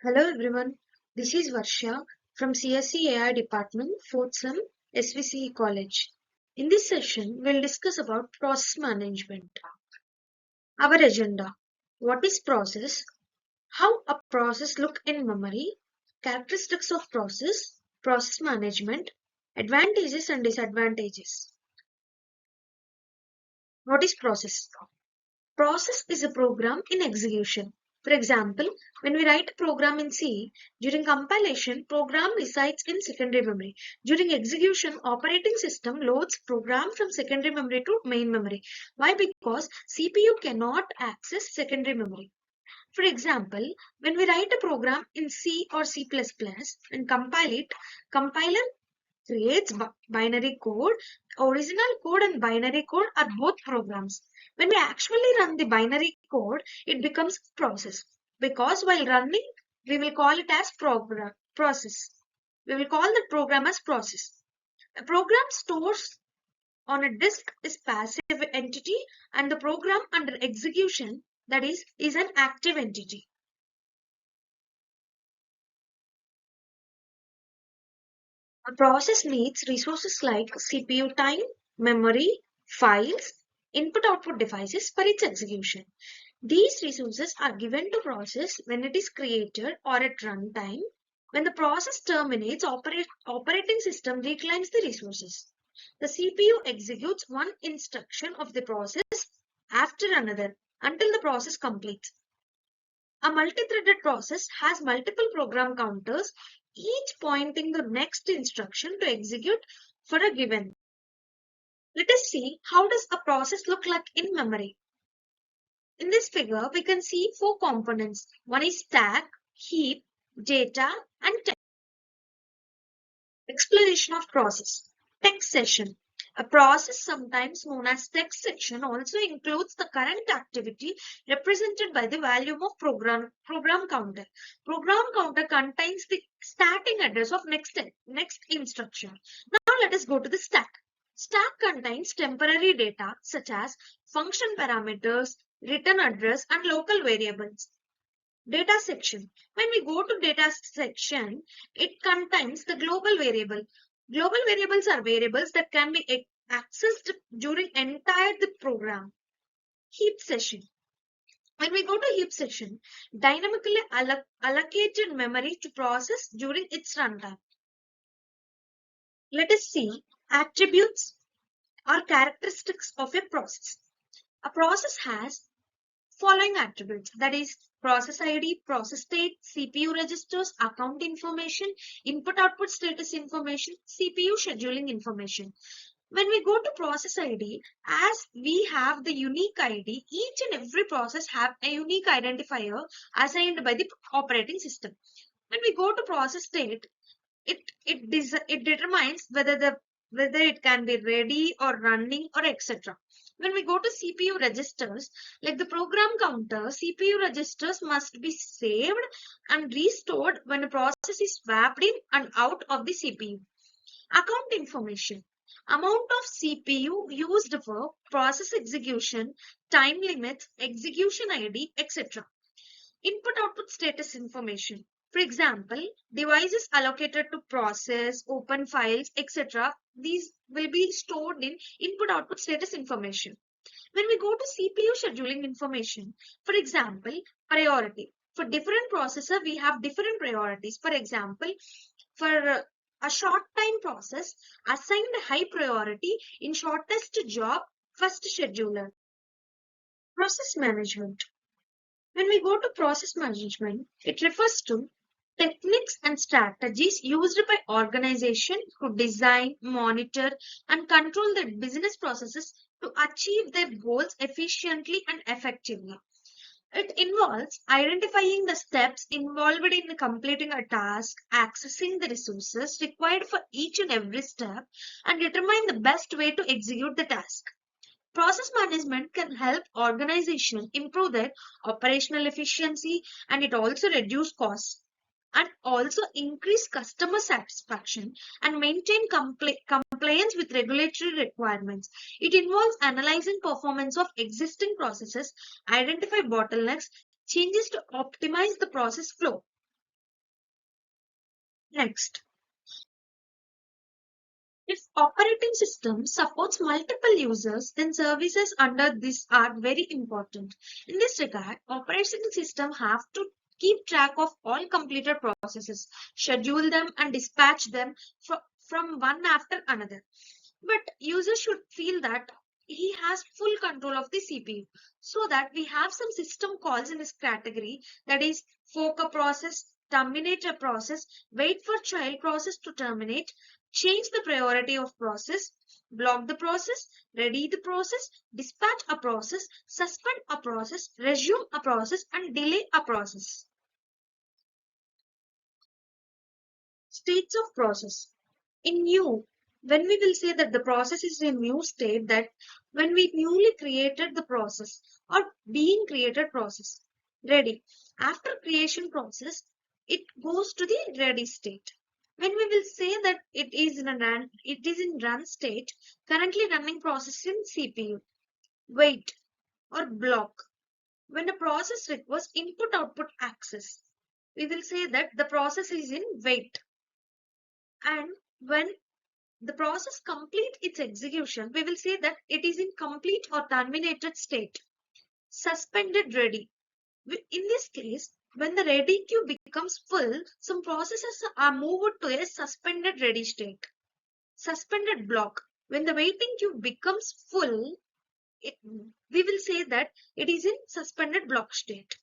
Hello everyone, this is Varsha from CSE AI Department, 4th Sem, SVCE College. In this session, we'll discuss about process management. Our agenda: what is process, how a process look in memory, characteristics of process, process management, advantages and disadvantages. What is process? Process is a program in execution. For example, when we write a program in C, during compilation, program resides in secondary memory. During execution, operating system loads program from secondary memory to main memory. Why? Because CPU cannot access secondary memory. For example, when we write a program in C or C++ and compile it, compiler creates binary code. Original code and binary code are both programs. When we actually run the binary code, it becomes process. Because while running, we will call it as process. We will call the program as process. A program stores on a disk is passive entity and the program under execution, that is an active entity. A process needs resources like CPU time, memory, files, input-output devices for its execution. These resources are given to process when it is created or at runtime. When the process terminates, operating system reclaims the resources. The CPU executes one instruction of the process after another until the process completes. A multi-threaded process has multiple program counters, each pointing the next instruction to execute for a given. Let us see how does a process look like in memory. In this figure, we can see four components. One is stack, heap, data, and text. Explanation of process. Text session. A process, sometimes known as text section, also includes the current activity represented by the value of program counter. Program counter contains the starting address of next instruction. Now let us go to the stack. Stack contains temporary data such as function parameters, return address, and local variables. Data section. When we go to data section, it contains the global variable. Global variables are variables that can be accessed during entire the program. Heap session. When we go to heap session, dynamically allocated memory to process during its runtime. Let us see attributes or characteristics of a process. A process has following attributes, that is process ID, process state, CPU registers, account information, input output status information, CPU scheduling information. When we go to process ID, as we have the unique ID, each and every process have a unique identifier assigned by the operating system. When we go to process state, it determines whether it can be ready or running or etc. When we go to CPU registers, like the program counter, CPU registers must be saved and restored when a process is swapped in and out of the CPU. Account information. Amount of CPU used for process execution, time limits, execution ID, etc. Input-output status information. For example, devices allocated to process, open files, etc. These will be stored in input-output status information. When we go to CPU scheduling information, for example, priority. For different processor, we have different priorities. For example, for a short time process, assign a high priority in shortest job first scheduler. Process management. When we go to process management, it refers to techniques and strategies used by organization to design, monitor, and control their business processes to achieve their goals efficiently and effectively. It involves identifying the steps involved in completing a task, accessing the resources required for each and every step, and determine the best way to execute the task. Process management can help organizations improve their operational efficiency, and it also reduce costs and also increase customer satisfaction and maintain compliance with regulatory requirements. It involves analyzing performance of existing processes, identify bottlenecks, changes to optimize the process flow. Next, if operating system supports multiple users, then services under this are very important. In this regard, operating system have to keep track of all completed processes, schedule them and dispatch them from one after another. But user should feel that he has full control of the CPU. So that we have some system calls in this category, that is fork a process, terminate a process, wait for child process to terminate, change the priority of process, block the process, ready the process, dispatch a process, suspend a process, resume a process, and delay a process. States of process. In new, when we will say that the process is a new state, that when we newly created the process or being created process. Ready. After creation process, it goes to the ready state. When we will say that it is in run state, currently running process in CPU. Wait or block. When a process requires input output access, we will say that the process is in wait. And when the process complete its execution, we will say that it is in complete or terminated state. Suspended ready. In this case, when the ready queue becomes full, some processes are moved to a suspended ready state. Suspended block. When the waiting queue becomes full, we will say that it is in suspended block state.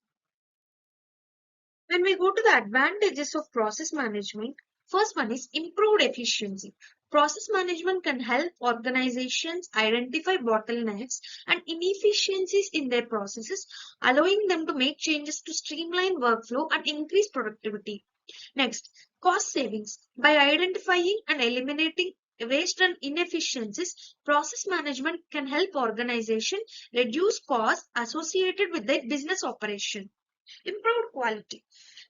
When we go to the advantages of process management, first one is improved efficiency. Process management can help organizations identify bottlenecks and inefficiencies in their processes, allowing them to make changes to streamline workflow and increase productivity. Next, cost savings. By identifying and eliminating waste and inefficiencies, process management can help organizations reduce costs associated with their business operation. Improved quality.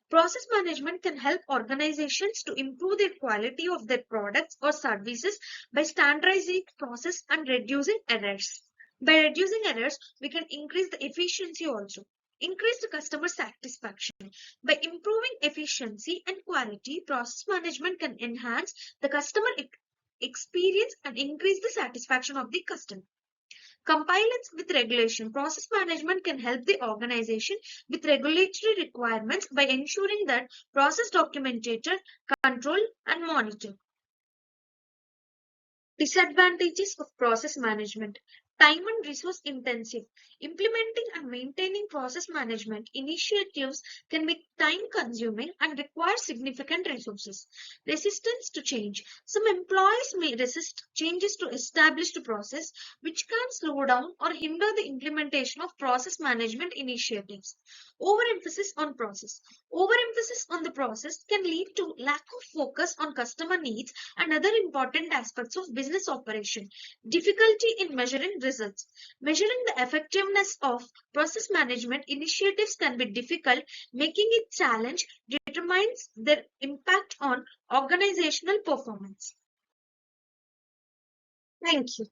Process management can help organizations to improve the quality of their products or services by standardizing process and reducing errors. By reducing errors, we can increase the efficiency also. Increase the customer satisfaction. By improving efficiency and quality, process management can enhance the customer experience and increase the satisfaction of the customer. Compliance with regulation. Process management can help the organization with regulatory requirements by ensuring that process documented, controlled, and monitored. Disadvantages of process management. Time and resource intensive. Implementing and maintaining process management initiatives can be time consuming and require significant resources. Resistance to change. Some employees may resist changes to established process, which can slow down or hinder the implementation of process management initiatives. Overemphasis on process. Overemphasis on the process can lead to lack of focus on customer needs and other important aspects of business operation. Difficulty in measuring results. Measuring the effectiveness of process management initiatives can be difficult, making it challenge determines their impact on organizational performance. Thank you.